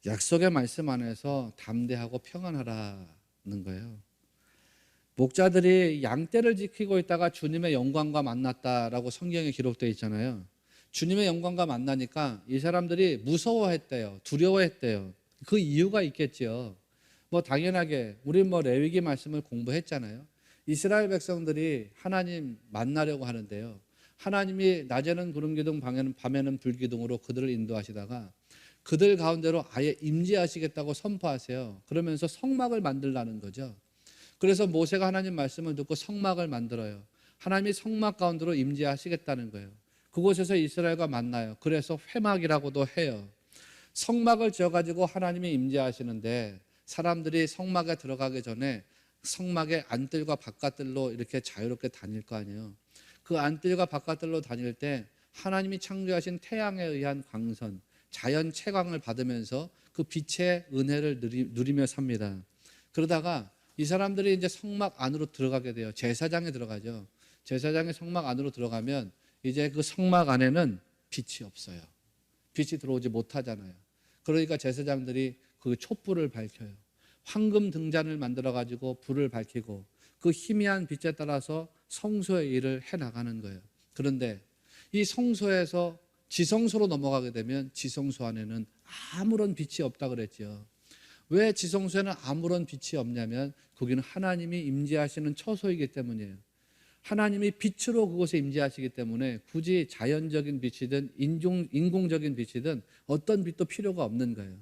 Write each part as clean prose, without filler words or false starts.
약속의 말씀 안에서 담대하고 평안하라는 거예요. 목자들이 양떼를 지키고 있다가 주님의 영광과 만났다라고 성경에 기록되어 있잖아요. 주님의 영광과 만나니까 이 사람들이 무서워했대요. 두려워했대요. 그 이유가 있겠지요. 당연하게 우리 레위기 말씀을 공부했잖아요. 이스라엘 백성들이 하나님 만나려고 하는데요. 하나님이 낮에는 구름 기둥, 밤에는 불 기둥으로 그들을 인도하시다가 그들 가운데로 아예 임재하시겠다고 선포하세요. 그러면서 성막을 만들라는 거죠. 그래서 모세가 하나님 말씀을 듣고 성막을 만들어요. 하나님이 성막 가운데로 임재하시겠다는 거예요. 그곳에서 이스라엘과 만나요. 그래서 회막이라고도 해요. 성막을 지어가지고 하나님이 임재하시는데 사람들이 성막에 들어가기 전에 성막의 안뜰과 바깥뜰로 이렇게 자유롭게 다닐 거 아니에요. 그 안뜰과 바깥뜰로 다닐 때 하나님이 창조하신 태양에 의한 광선, 자연 채광을 받으면서 그 빛의 은혜를 누리며 삽니다. 그러다가 이 사람들이 이제 성막 안으로 들어가게 돼요. 제사장에 들어가죠. 제사장이 성막 안으로 들어가면 이제 그 성막 안에는 빛이 없어요. 빛이 들어오지 못하잖아요. 그러니까 제사장들이 그 촛불을 밝혀요. 황금 등잔을 만들어 가지고 불을 밝히고 그 희미한 빛에 따라서 성소의 일을 해 나가는 거예요. 그런데 이 성소에서 지성소로 넘어가게 되면 지성소 안에는 아무런 빛이 없다 그랬죠. 왜 지성소에는 아무런 빛이 없냐면 거기는 하나님이 임재하시는 처소이기 때문이에요. 하나님이 빛으로 그곳에 임재하시기 때문에 굳이 자연적인 빛이든 인공적인 빛이든 어떤 빛도 필요가 없는 거예요.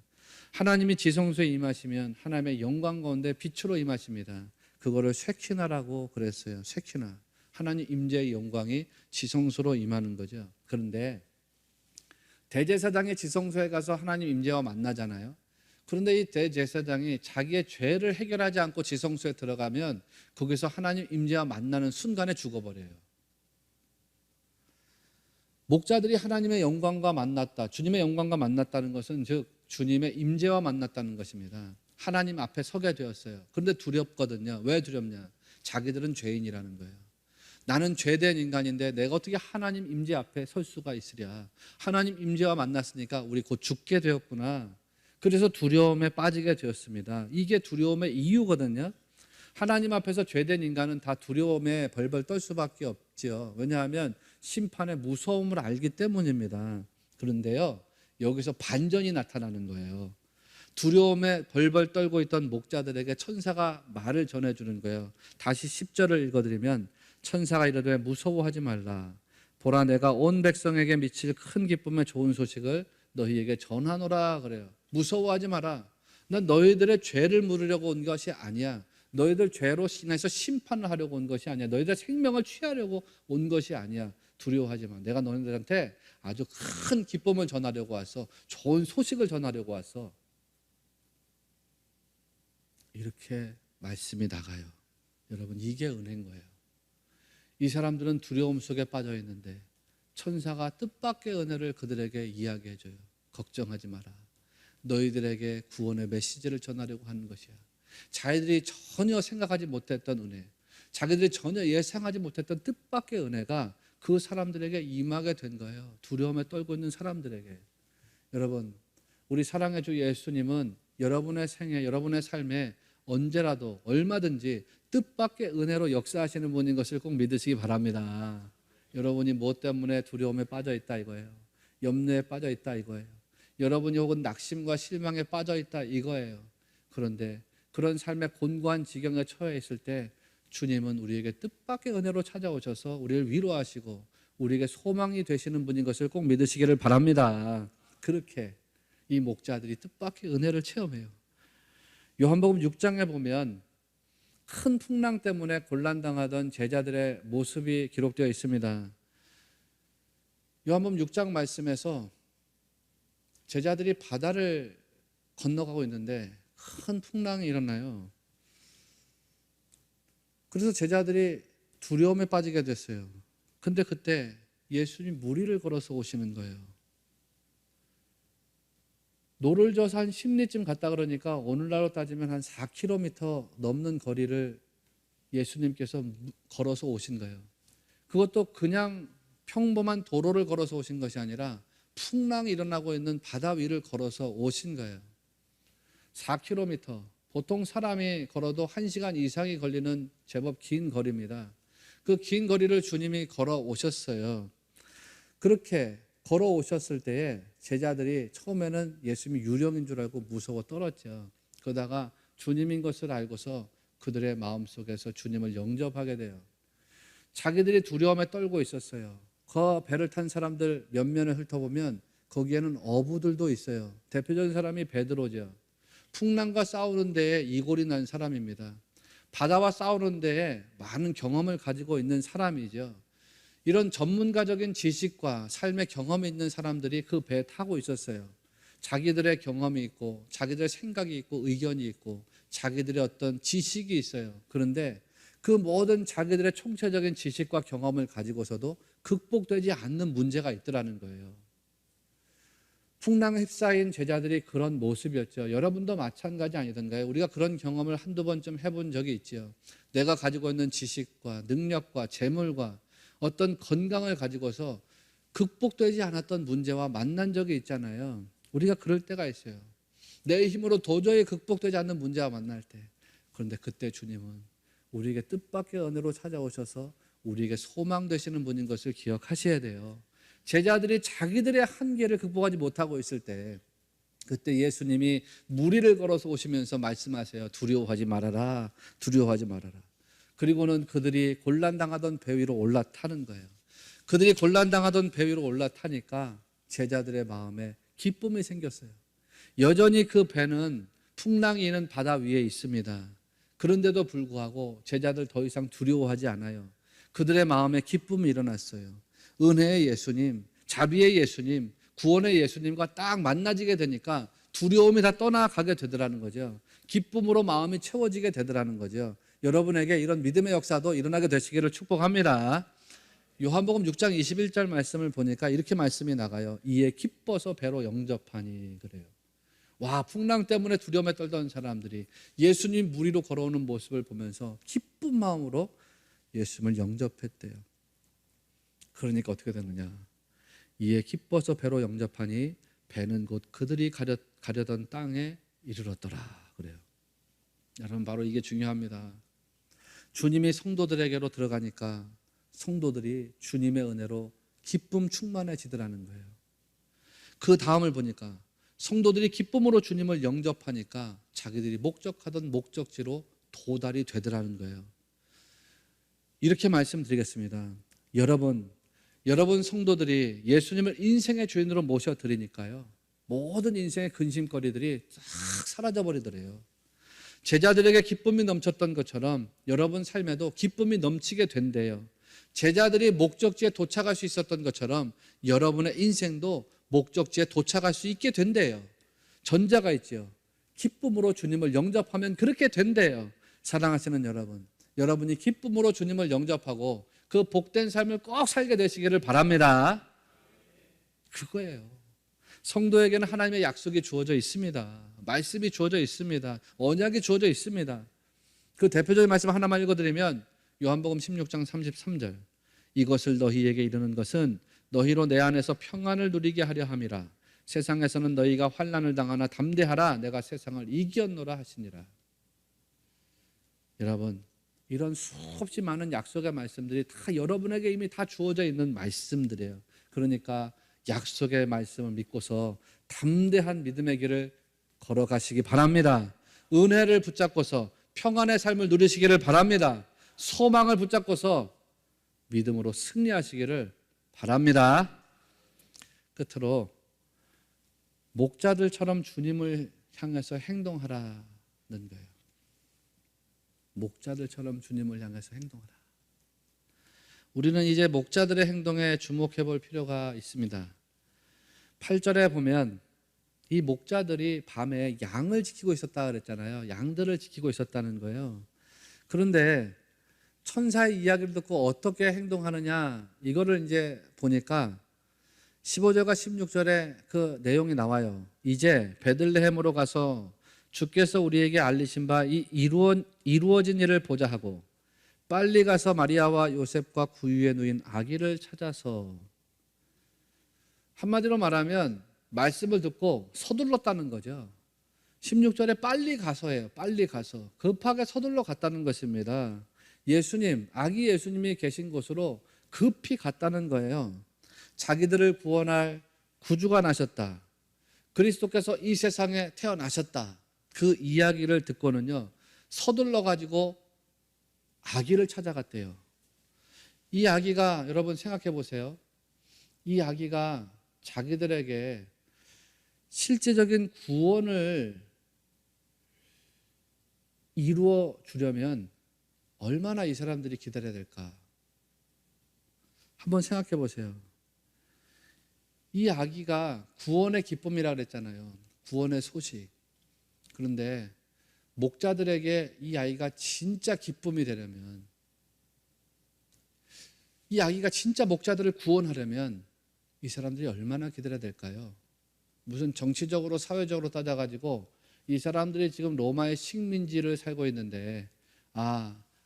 하나님이 지성소에 임하시면 하나님의 영광 가운데 빛으로 임하십니다. 그거를 쉐키나라고 그랬어요. 쉐키나. 하나님 임재의 영광이 지성소로 임하는 거죠. 그런데 대제사장이 지성소에 가서 하나님 임재와 만나잖아요. 그런데 이 대제사장이 자기의 죄를 해결하지 않고 지성소에 들어가면 거기서 하나님 임재와 만나는 순간에 죽어버려요. 목자들이 하나님의 영광과 만났다, 주님의 영광과 만났다는 것은 즉 주님의 임재와 만났다는 것입니다. 하나님 앞에 서게 되었어요. 그런데 두렵거든요. 왜 두렵냐? 자기들은 죄인이라는 거예요. 나는 죄된 인간인데 내가 어떻게 하나님 임재 앞에 설 수가 있으랴. 하나님 임재와 만났으니까 우리 곧 죽게 되었구나. 그래서 두려움에 빠지게 되었습니다. 이게 두려움의 이유거든요. 하나님 앞에서 죄된 인간은 다 두려움에 벌벌 떨 수밖에 없죠. 왜냐하면 심판의 무서움을 알기 때문입니다. 그런데요, 여기서 반전이 나타나는 거예요. 두려움에 벌벌 떨고 있던 목자들에게 천사가 말을 전해주는 거예요. 다시 10절을 읽어드리면 천사가 이르되 무서워하지 말라. 보라 내가 온 백성에게 미칠 큰 기쁨의 좋은 소식을 너희에게 전하노라 그래요. 무서워하지 마라. 난 너희들의 죄를 물으려고 온 것이 아니야. 너희들 죄로 인해서 심판을 하려고 온 것이 아니야. 너희들 생명을 취하려고 온 것이 아니야. 두려워하지 마. 내가 너희들한테 아주 큰 기쁨을 전하려고 왔어. 좋은 소식을 전하려고 왔어. 이렇게 말씀이 나가요. 여러분, 이게 은혜인 거예요. 이 사람들은 두려움 속에 빠져 있는데 천사가 뜻밖의 은혜를 그들에게 이야기해줘요. 걱정하지 마라. 너희들에게 구원의 메시지를 전하려고 하는 것이야. 자기들이 전혀 생각하지 못했던 은혜, 자기들이 전혀 예상하지 못했던 뜻밖의 은혜가 그 사람들에게 임하게 된 거예요. 두려움에 떨고 있는 사람들에게. 여러분, 우리 사랑의 주 예수님은 여러분의 생애, 여러분의 삶에 언제라도 얼마든지 뜻밖의 은혜로 역사하시는 분인 것을 꼭 믿으시기 바랍니다. 여러분이 뭐 때문에 두려움에 빠져 있다 이거예요. 염려에 빠져 있다 이거예요. 여러분이 혹은 낙심과 실망에 빠져 있다 이거예요. 그런데 그런 삶의 곤고한 지경에 처해 있을 때 주님은 우리에게 뜻밖의 은혜로 찾아오셔서 우리를 위로하시고 우리에게 소망이 되시는 분인 것을 꼭 믿으시기를 바랍니다. 그렇게 이 목자들이 뜻밖의 은혜를 체험해요. 요한복음 6장에 보면 큰 풍랑 때문에 곤란당하던 제자들의 모습이 기록되어 있습니다. 요한복음 6장 말씀에서 제자들이 바다를 건너가고 있는데 큰 풍랑이 일어나요. 그래서 제자들이 두려움에 빠지게 됐어요. 근데 그때 예수님 물 위를 걸어서 오시는 거예요. 노를 져서 한 10리쯤 갔다 그러니까 오늘날로 따지면 한 4km 넘는 거리를 예수님께서 걸어서 오신 거예요. 그것도 그냥 평범한 도로를 걸어서 오신 것이 아니라 풍랑이 일어나고 있는 바다 위를 걸어서 오신 거예요. 4km. 보통 사람이 걸어도 1시간 이상이 걸리는 제법 긴 거리입니다. 그 긴 거리를 주님이 걸어 오셨어요. 그렇게 걸어 오셨을 때에 제자들이 처음에는 예수님이 유령인 줄 알고 무서워 떨었죠. 그러다가 주님인 것을 알고서 그들의 마음속에서 주님을 영접하게 돼요. 자기들이 두려움에 떨고 있었어요. 그 배를 탄 사람들 몇 면을 훑어보면 거기에는 어부들도 있어요. 대표적인 사람이 베드로죠. 풍랑과 싸우는 데에 이골이 난 사람입니다. 바다와 싸우는 데에 많은 경험을 가지고 있는 사람이죠. 이런 전문가적인 지식과 삶의 경험이 있는 사람들이 그 배에 타고 있었어요. 자기들의 경험이 있고 자기들의 생각이 있고 의견이 있고 자기들의 어떤 지식이 있어요. 그런데 그 모든 자기들의 총체적인 지식과 경험을 가지고서도 극복되지 않는 문제가 있더라는 거예요. 풍랑에 휩싸인 제자들이 그런 모습이었죠. 여러분도 마찬가지 아니던가요? 우리가 그런 경험을 한두 번쯤 해본 적이 있죠. 내가 가지고 있는 지식과 능력과 재물과 어떤 건강을 가지고서 극복되지 않았던 문제와 만난 적이 있잖아요. 우리가 그럴 때가 있어요. 내 힘으로 도저히 극복되지 않는 문제와 만날 때. 그런데 그때 주님은 우리에게 뜻밖의 은혜로 찾아오셔서 우리에게 소망 되시는 분인 것을 기억하셔야 돼요. 제자들이 자기들의 한계를 극복하지 못하고 있을 때 그때 예수님이 무리를 걸어서 오시면서 말씀하세요. 두려워하지 말아라. 두려워하지 말아라. 그리고는 그들이 곤란당하던 배 위로 올라타는 거예요. 그들이 곤란당하던 배 위로 올라타니까 제자들의 마음에 기쁨이 생겼어요. 여전히 그 배는 풍랑이 있는 바다 위에 있습니다. 그런데도 불구하고 제자들 더 이상 두려워하지 않아요. 그들의 마음에 기쁨이 일어났어요. 은혜의 예수님, 자비의 예수님, 구원의 예수님과 딱 만나지게 되니까 두려움이 다 떠나가게 되더라는 거죠. 기쁨으로 마음이 채워지게 되더라는 거죠. 여러분에게 이런 믿음의 역사도 일어나게 되시기를 축복합니다. 요한복음 6장 21절 말씀을 보니까 이렇게 말씀이 나가요. 이에 기뻐서 배로 영접하니 그래요. 와, 풍랑 때문에 두려움에 떨던 사람들이 예수님 무리로 걸어오는 모습을 보면서 기쁜 마음으로 예수님을 영접했대요. 그러니까 어떻게 되느냐? 이에 기뻐서 배로 영접하니 배는 곧 그들이 가려던 땅에 이르렀더라 그래요. 여러분, 바로 이게 중요합니다. 주님이 성도들에게로 들어가니까 성도들이 주님의 은혜로 기쁨 충만해지더라는 거예요. 그 다음을 보니까 성도들이 기쁨으로 주님을 영접하니까 자기들이 목적하던 목적지로 도달이 되더라는 거예요. 이렇게 말씀드리겠습니다. 여러분 성도들이 예수님을 인생의 주인으로 모셔드리니까요, 모든 인생의 근심거리들이 싹 사라져버리더래요. 제자들에게 기쁨이 넘쳤던 것처럼 여러분 삶에도 기쁨이 넘치게 된대요. 제자들이 목적지에 도착할 수 있었던 것처럼 여러분의 인생도 목적지에 도착할 수 있게 된대요. 전자가 있죠. 기쁨으로 주님을 영접하면 그렇게 된대요. 사랑하시는 여러분, 여러분이 기쁨으로 주님을 영접하고 그 복된 삶을 꼭 살게 되시기를 바랍니다. 그거예요. 성도에게는 하나님의 약속이 주어져 있습니다. 말씀이 주어져 있습니다. 언약이 주어져 있습니다. 그 대표적인 말씀 하나만 읽어드리면 요한복음 16장 33절, 이것을 너희에게 이르는 것은 너희로 내 안에서 평안을 누리게 하려 함이라. 세상에서는 너희가 환난을 당하나 담대하라. 내가 세상을 이겼노라 하시니라. 여러분, 이런 수없이 많은 약속의 말씀들이 다 여러분에게 이미 다 주어져 있는 말씀들이에요. 그러니까 약속의 말씀을 믿고서 담대한 믿음의 길을 걸어가시기 바랍니다. 은혜를 붙잡고서 평안의 삶을 누리시기를 바랍니다. 소망을 붙잡고서 믿음으로 승리하시기를 바랍니다. 끝으로 목자들처럼 주님을 향해서 행동하라는 거예요. 목자들처럼 주님을 향해서 행동하라. 우리는 이제 목자들의 행동에 주목해 볼 필요가 있습니다. 8절에 보면 이 목자들이 밤에 양을 지키고 있었다 그랬잖아요. 양들을 지키고 있었다는 거예요. 그런데 천사의 이야기를 듣고 어떻게 행동하느냐, 이거를 이제 보니까 15절과 16절에 그 내용이 나와요. 이제 베들레헴으로 가서 주께서 우리에게 알리신 바 이 이루어진 일을 보자 하고 빨리 가서 마리아와 요셉과 구유에 누인 아기를 찾아서, 한마디로 말하면 말씀을 듣고 서둘렀다는 거죠. 16절에 빨리 가서예요. 빨리 가서. 급하게 서둘러 갔다는 것입니다. 예수님, 아기 예수님이 계신 곳으로 급히 갔다는 거예요. 자기들을 구원할 구주가 나셨다. 그리스도께서 이 세상에 태어나셨다. 그 이야기를 듣고는요, 서둘러 가지고 아기를 찾아갔대요. 이 아기가, 여러분 생각해 보세요. 이 아기가 자기들에게 실제적인 구원을 이루어 주려면 얼마나 이 사람들이 기다려야 될까? 한번 생각해 보세요. 이 아기가 구원의 기쁨이라 그랬잖아요. 구원의 소식. 그런데 목자들에게 이 아이가 진짜 기쁨이 되려면, 이 아기가 진짜 목자들을 구원하려면 이 사람들이 얼마나 기다려야 될까요? 무슨 정치적으로 사회적으로 따져가지고 이 사람들이 지금 로마의 식민지를 살고 있는데,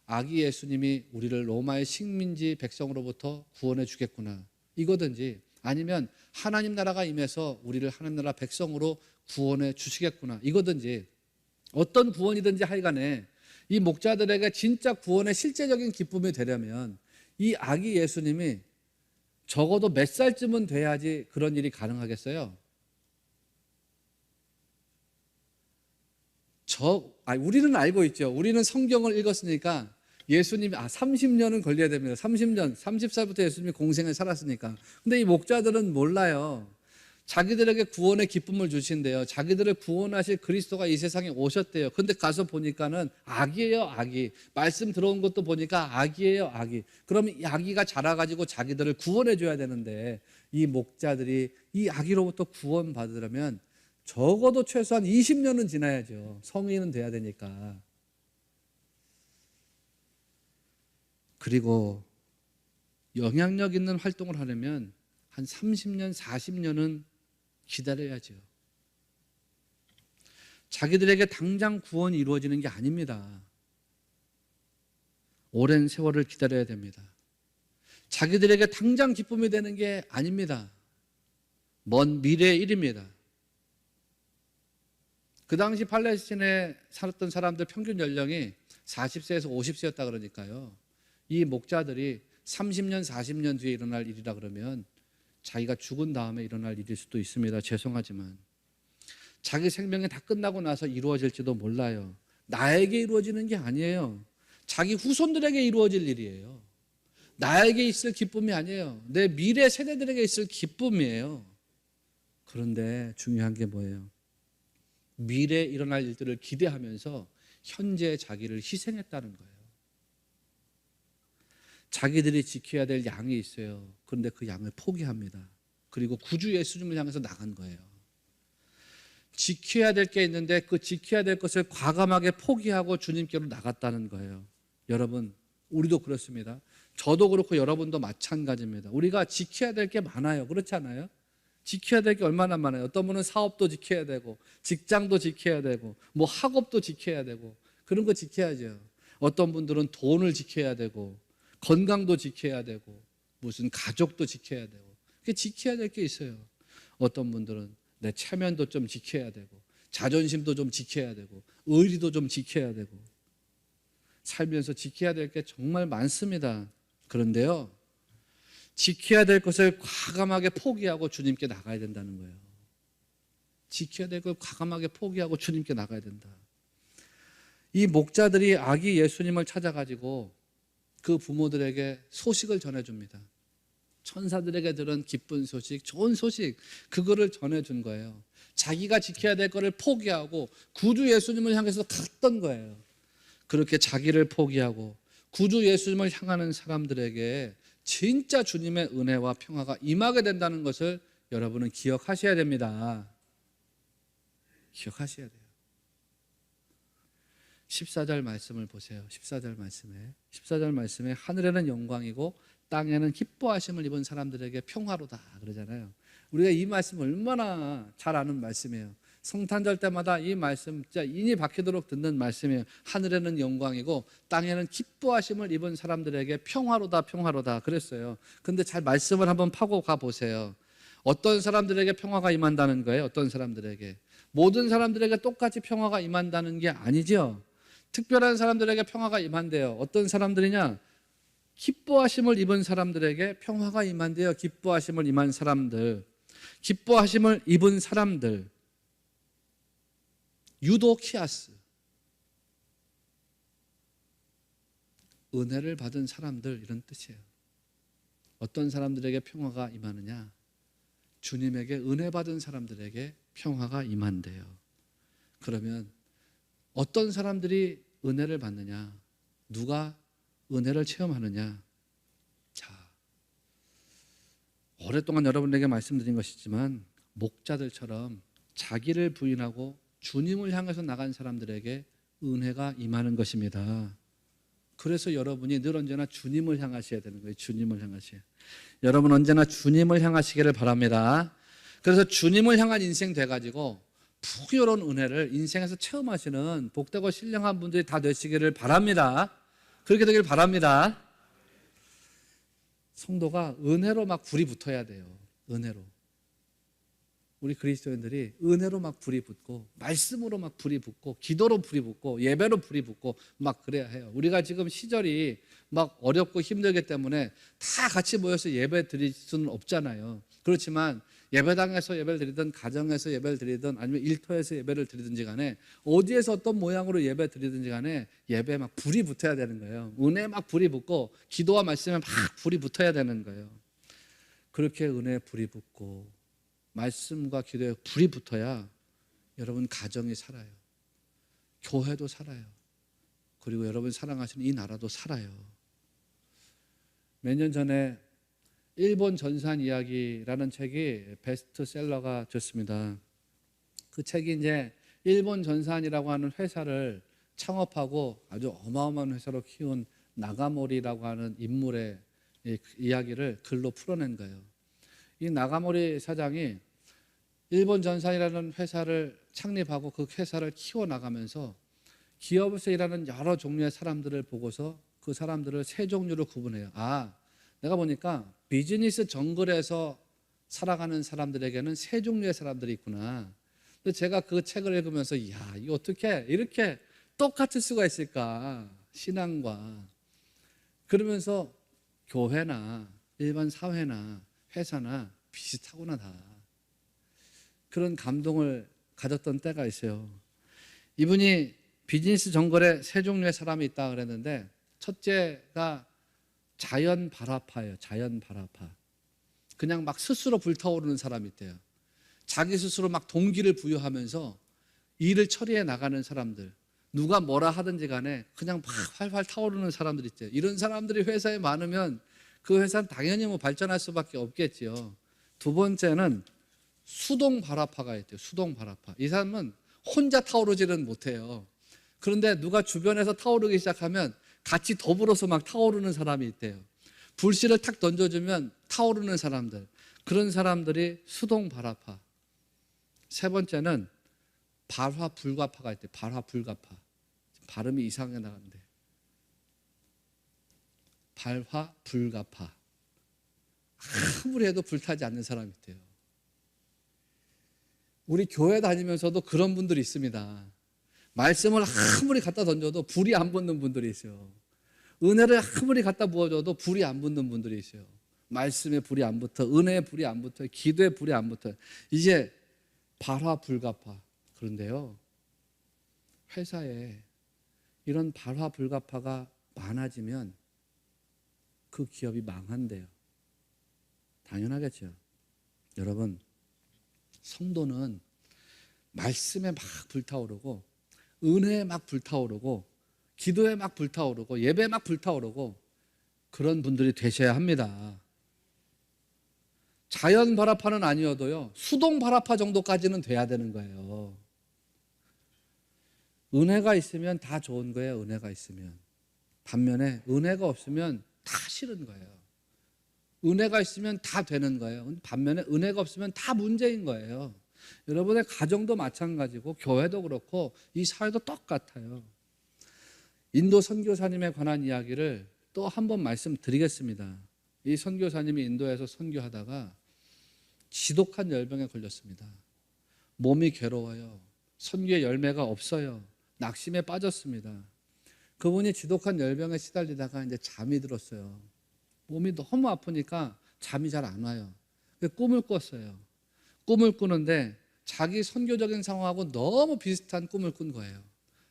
아기 예수님이 우리를 로마의 식민지 백성으로부터 구원해 주겠구나, 이거든지, 아니면 하나님 나라가 임해서 우리를 하나님 나라 백성으로 구원해 주시겠구나, 이거든지, 어떤 구원이든지 하여간에 이 목자들에게 진짜 구원의 실제적인 기쁨이 되려면 이 아기 예수님이 적어도 몇 살쯤은 돼야지 그런 일이 가능하겠어요? 우리는 알고 있죠. 우리는 성경을 읽었으니까 예수님이 30년은 걸려야 됩니다. 30년, 30살부터 예수님이 공생을 살았으니까. 근데 이 목자들은 몰라요. 자기들에게 구원의 기쁨을 주신대요. 자기들을 구원하실 그리스도가 이 세상에 오셨대요. 근데 가서 보니까는 아기예요, 아기. 말씀 들어온 것도 보니까 아기예요, 아기. 그러면 이 아기가 자라가지고 자기들을 구원해 줘야 되는데, 이 목자들이 이 아기로부터 구원 받으려면 적어도 최소한 20년은 지나야죠. 성인은 돼야 되니까. 그리고 영향력 있는 활동을 하려면 한 30년, 40년은 기다려야죠. 자기들에게 당장 구원이 이루어지는 게 아닙니다. 오랜 세월을 기다려야 됩니다. 자기들에게 당장 기쁨이 되는 게 아닙니다. 먼 미래의 일입니다. 그 당시 팔레스틴에 살았던 사람들 평균 연령이 40세에서 50세였다 그러니까요. 이 목자들이 30년, 40년 뒤에 일어날 일이라 그러면 자기가 죽은 다음에 일어날 일일 수도 있습니다. 죄송하지만. 자기 생명이 다 끝나고 나서 이루어질지도 몰라요. 나에게 이루어지는 게 아니에요. 자기 후손들에게 이루어질 일이에요. 나에게 있을 기쁨이 아니에요. 내 미래 세대들에게 있을 기쁨이에요. 그런데 중요한 게 뭐예요? 미래에 일어날 일들을 기대하면서 현재 자기를 희생했다는 거예요. 자기들이 지켜야 될 양이 있어요. 그런데 그 양을 포기합니다. 그리고 구주 예수님을 향해서 나간 거예요. 지켜야 될 게 있는데 그 지켜야 될 것을 과감하게 포기하고 주님께로 나갔다는 거예요. 여러분, 우리도 그렇습니다. 저도 그렇고 여러분도 마찬가지입니다. 우리가 지켜야 될 게 많아요. 그렇지 않아요? 지켜야 될 게 얼마나 많아요. 어떤 분은 사업도 지켜야 되고, 직장도 지켜야 되고, 뭐 학업도 지켜야 되고, 그런 거 지켜야죠. 어떤 분들은 돈을 지켜야 되고, 건강도 지켜야 되고, 무슨 가족도 지켜야 되고, 그게 지켜야 될 게 있어요. 어떤 분들은 내 체면도 좀 지켜야 되고, 자존심도 좀 지켜야 되고, 의리도 좀 지켜야 되고, 살면서 지켜야 될 게 정말 많습니다. 그런데요, 지켜야 될 것을 과감하게 포기하고 주님께 나가야 된다는 거예요. 지켜야 될 걸 과감하게 포기하고 주님께 나가야 된다. 이 목자들이 아기 예수님을 찾아가지고 그 부모들에게 소식을 전해줍니다. 천사들에게 들은 기쁜 소식, 좋은 소식, 그거를 전해준 거예요. 자기가 지켜야 될 거를 포기하고 구주 예수님을 향해서 갔던 거예요. 그렇게 자기를 포기하고 구주 예수님을 향하는 사람들에게 진짜 주님의 은혜와 평화가 임하게 된다는 것을 여러분은 기억하셔야 됩니다. 기억하셔야 돼요. 14절 말씀을 보세요. 14절 말씀에 하늘에는 영광이고 땅에는 기뻐하심을 입은 사람들에게 평화로다 그러잖아요. 우리가 이 말씀 얼마나 잘 아는 말씀이에요. 성탄절 때마다 이 말씀 진짜 인이 박히도록 듣는 말씀이에요. 하늘에는 영광이고 땅에는 기뻐하심을 입은 사람들에게 평화로다 그랬어요. 근데 잘 말씀을 한번 파고 가 보세요. 어떤 사람들에게 평화가 임한다는 거예요? 어떤 사람들에게? 모든 사람들에게 똑같이 평화가 임한다는 게 아니죠. 특별한 사람들에게 평화가 임한대요. 어떤 사람들이냐? 기뻐하심을 입은 사람들에게 평화가 임한대요. 기뻐하심을 임한 사람들. 기뻐하심을 입은 사람들. 유도키아스. 은혜를 받은 사람들, 이런 뜻이에요. 어떤 사람들에게 평화가 임하느냐? 주님에게 은혜 받은 사람들에게 평화가 임한대요. 그러면 어떤 사람들이 은혜를 받느냐? 누가 은혜를 체험하느냐? 자, 오랫동안 여러분에게 말씀드린 것이지만 목자들처럼 자기를 부인하고 주님을 향해서 나간 사람들에게 은혜가 임하는 것입니다. 그래서 여러분이 늘 언제나 주님을 향하셔야 되는 거예요. 주님을 향하셔야. 여러분 언제나 주님을 향하시기를 바랍니다. 그래서 주님을 향한 인생 돼가지고 풍요로운 은혜를 인생에서 체험하시는 복되고 신령한 분들이 다 되시기를 바랍니다. 그렇게 되길 바랍니다. 성도가 은혜로 막 불이 붙어야 돼요. 은혜로. 우리 그리스도인들이 은혜로 막 불이 붙고 말씀으로 막 불이 붙고 기도로 불이 붙고 예배로 불이 붙고 막 그래야 해요. 우리가 지금 시절이 막 어렵고 힘들기 때문에 다 같이 모여서 예배 드릴 수는 없잖아요. 그렇지만 예배당에서 예배를 드리든 가정에서 예배를 드리든 아니면 일터에서 예배를 드리든지 간에 어디에서 어떤 모양으로 예배 드리든지 간에 예배에 막 불이 붙어야 되는 거예요. 은혜에 막 불이 붙고 기도와 말씀에 막 불이 붙어야 되는 거예요. 그렇게 은혜에 불이 붙고 말씀과 기도에 불이 붙어야 여러분 가정이 살아요. 교회도 살아요. 그리고 여러분 사랑하시는 이 나라도 살아요. 몇 년 전에 일본 전산 이야기라는 책이 베스트셀러가 됐습니다. 그 책이 이제 일본 전산이라고 하는 회사를 창업하고 아주 어마어마한 회사로 키운 나가모리라고 하는 인물의 이야기를 글로 풀어낸 거예요. 이 나가모리 사장이 일본 전산이라는 회사를 창립하고 그 회사를 키워나가면서 기업에서 일하는 여러 종류의 사람들을 보고서 그 사람들을 세 종류로 구분해요. 아, 내가 보니까 비즈니스 정글에서 살아가는 사람들에게는 세 종류의 사람들이 있구나. 근데 제가 그 책을 읽으면서 야, 이거 어떻게 이렇게 똑같을 수가 있을까? 신앙과. 그러면서 교회나 일반 사회나 회사나 비슷하구나 다. 그런 감동을 가졌던 때가 있어요. 이분이 비즈니스 정글에 세 종류의 사람이 있다 그랬는데 첫째가 자연 발화파예요. 자연 발화파. 그냥 막 스스로 불타오르는 사람이 있대요. 자기 스스로 막 동기를 부여하면서 일을 처리해 나가는 사람들. 누가 뭐라 하든지 간에 그냥 막 활활 타오르는 사람들 있대요. 이런 사람들이 회사에 많으면 그 회사는 당연히 뭐 발전할 수밖에 없겠지요. 두 번째는 수동 발화파가 있대요. 수동 발화파. 이 사람은 혼자 타오르지는 못해요. 그런데 누가 주변에서 타오르기 시작하면 같이 더불어서 막 타오르는 사람이 있대요. 불씨를 탁 던져주면 타오르는 사람들. 그런 사람들이 수동 발화파. 세 번째는 발화 불가파가 있대요. 발화 불가파. 발음이 이상하게 나가는데. 발화 불가파. 아무리 해도 불타지 않는 사람이 있대요. 우리 교회 다니면서도 그런 분들이 있습니다. 말씀을 아무리 갖다 던져도 불이 안 붙는 분들이 있어요. 은혜를 아무리 갖다 부어줘도 불이 안 붙는 분들이 있어요. 말씀에 불이 안 붙어, 은혜에 불이 안 붙어, 기도에 불이 안 붙어. 이제 발화 불가파. 그런데요, 회사에 이런 발화 불가파가 많아지면 그 기업이 망한대요. 당연하겠죠. 여러분, 성도는 말씀에 막 불타오르고 은혜에 막 불타오르고 기도에 막 불타오르고 예배에 막 불타오르고 그런 분들이 되셔야 합니다. 자연 발화파는 아니어도요, 수동 발화파 정도까지는 돼야 되는 거예요. 은혜가 있으면 다 좋은 거예요. 은혜가 있으면. 반면에 은혜가 없으면 다 싫은 거예요. 은혜가 있으면 다 되는 거예요. 반면에 은혜가 없으면 다 문제인 거예요. 여러분의 가정도 마찬가지고 교회도 그렇고 이 사회도 똑같아요. 인도 선교사님에 관한 이야기를 또 한 번 말씀드리겠습니다. 이 선교사님이 인도에서 선교하다가 지독한 열병에 걸렸습니다. 몸이 괴로워요. 선교의 열매가 없어요. 낙심에 빠졌습니다. 그분이 지독한 열병에 시달리다가 이제 잠이 들었어요. 몸이 너무 아프니까 잠이 잘 안 와요. 꿈을 꿨어요. 꿈을 꾸는데 자기 선교적인 상황하고 너무 비슷한 꿈을 꾼 거예요.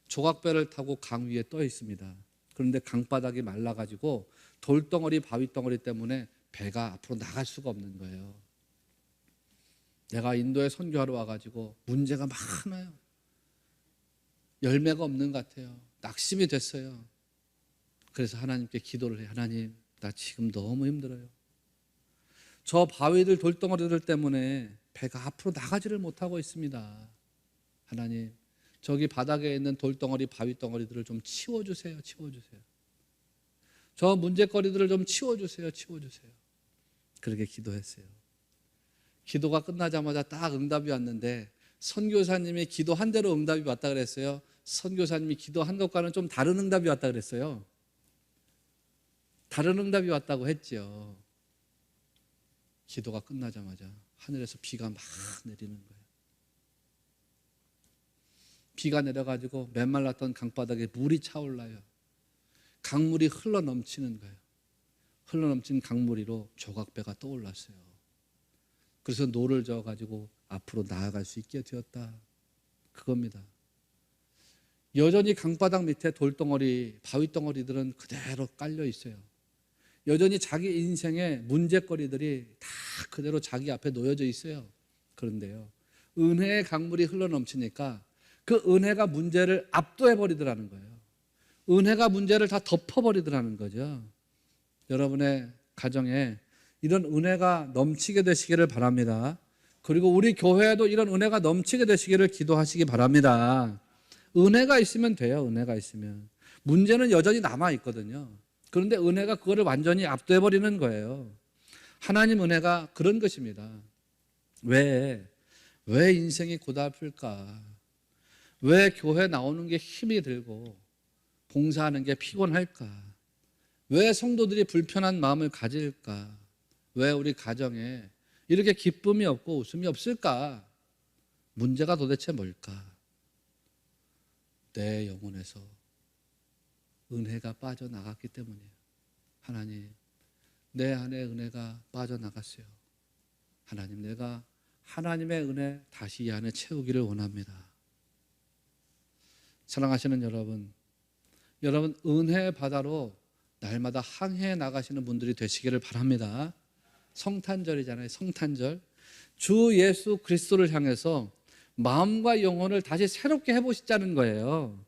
조각배를 타고 강 위에 떠 있습니다. 그런데 강바닥이 말라가지고 돌덩어리, 바위덩어리 때문에 배가 앞으로 나갈 수가 없는 거예요. 내가 인도에 선교하러 와가지고 문제가 많아요. 열매가 없는 것 같아요. 낙심이 됐어요. 그래서 하나님께 기도를 해요. 하나님, 나 지금 너무 힘들어요. 저 바위들, 돌덩어리들 때문에 배가 앞으로 나가지를 못하고 있습니다. 하나님, 저기 바닥에 있는 돌덩어리, 바위덩어리들을 좀 치워주세요. 치워주세요. 저 문제거리들을 좀 치워주세요. 치워주세요. 그렇게 기도했어요. 기도가 끝나자마자 딱 응답이 왔는데 선교사님이 기도한 대로 응답이 왔다 그랬어요. 선교사님이 기도한 것과는 좀 다른 응답이 왔다 그랬어요. 다른 응답이 왔다고 했죠. 기도가 끝나자마자 하늘에서 비가 막 내리는 거예요. 비가 내려가지고 메말랐던 강바닥에 물이 차올라요. 강물이 흘러 넘치는 거예요. 흘러 넘친 강물이로 조각배가 떠올랐어요. 그래서 노를 저어가지고 앞으로 나아갈 수 있게 되었다. 그겁니다. 여전히 강바닥 밑에 돌덩어리, 바위덩어리들은 그대로 깔려 있어요. 여전히 자기 인생의 문제거리들이 다 그대로 자기 앞에 놓여져 있어요. 그런데요, 은혜의 강물이 흘러 넘치니까 그 은혜가 문제를 압도해버리더라는 거예요. 은혜가 문제를 다 덮어버리더라는 거죠. 여러분의 가정에 이런 은혜가 넘치게 되시기를 바랍니다. 그리고 우리 교회에도 이런 은혜가 넘치게 되시기를 기도하시기 바랍니다. 은혜가 있으면 돼요. 은혜가 있으면. 문제는 여전히 남아있거든요. 그런데 은혜가 그거를 완전히 압도해버리는 거예요. 하나님 은혜가 그런 것입니다. 왜 인생이 고달플까? 왜 교회 나오는 게 힘이 들고 봉사하는 게 피곤할까? 왜 성도들이 불편한 마음을 가질까? 왜 우리 가정에 이렇게 기쁨이 없고 웃음이 없을까? 문제가 도대체 뭘까? 내 영혼에서 은혜가 빠져나갔기 때문이에요. 하나님, 내 안에 은혜가 빠져나갔어요. 하나님, 내가 하나님의 은혜 다시 이 안에 채우기를 원합니다. 사랑하시는 여러분, 은혜 바다로 날마다 항해해 나가시는 분들이 되시기를 바랍니다. 성탄절이잖아요. 성탄절. 주 예수 그리스도를 향해서 마음과 영혼을 다시 새롭게 해보시자는 거예요.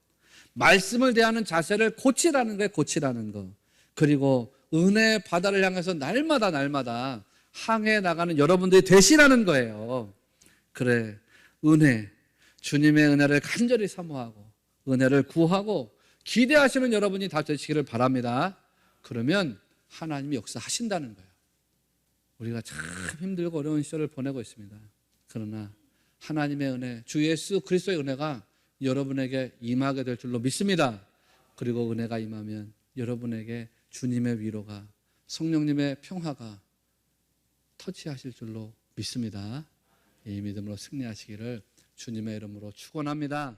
말씀을 대하는 자세를 고치라는 거예요. 고치라는 거. 그리고 은혜 바다를 향해서 날마다 항해해 나가는 여러분들이 되시라는 거예요. 그래, 은혜, 주님의 은혜를 간절히 사모하고 은혜를 구하고 기대하시는 여러분이 다 되시기를 바랍니다. 그러면 하나님이 역사하신다는 거예요. 우리가 참 힘들고 어려운 시절을 보내고 있습니다. 그러나 하나님의 은혜, 주 예수 그리스도의 은혜가 여러분에게 임하게 될 줄로 믿습니다. 그리고 은혜가 임하면 여러분에게 주님의 위로가, 성령님의 평화가 터치하실 줄로 믿습니다. 이 믿음으로 승리하시기를 주님의 이름으로 축원합니다.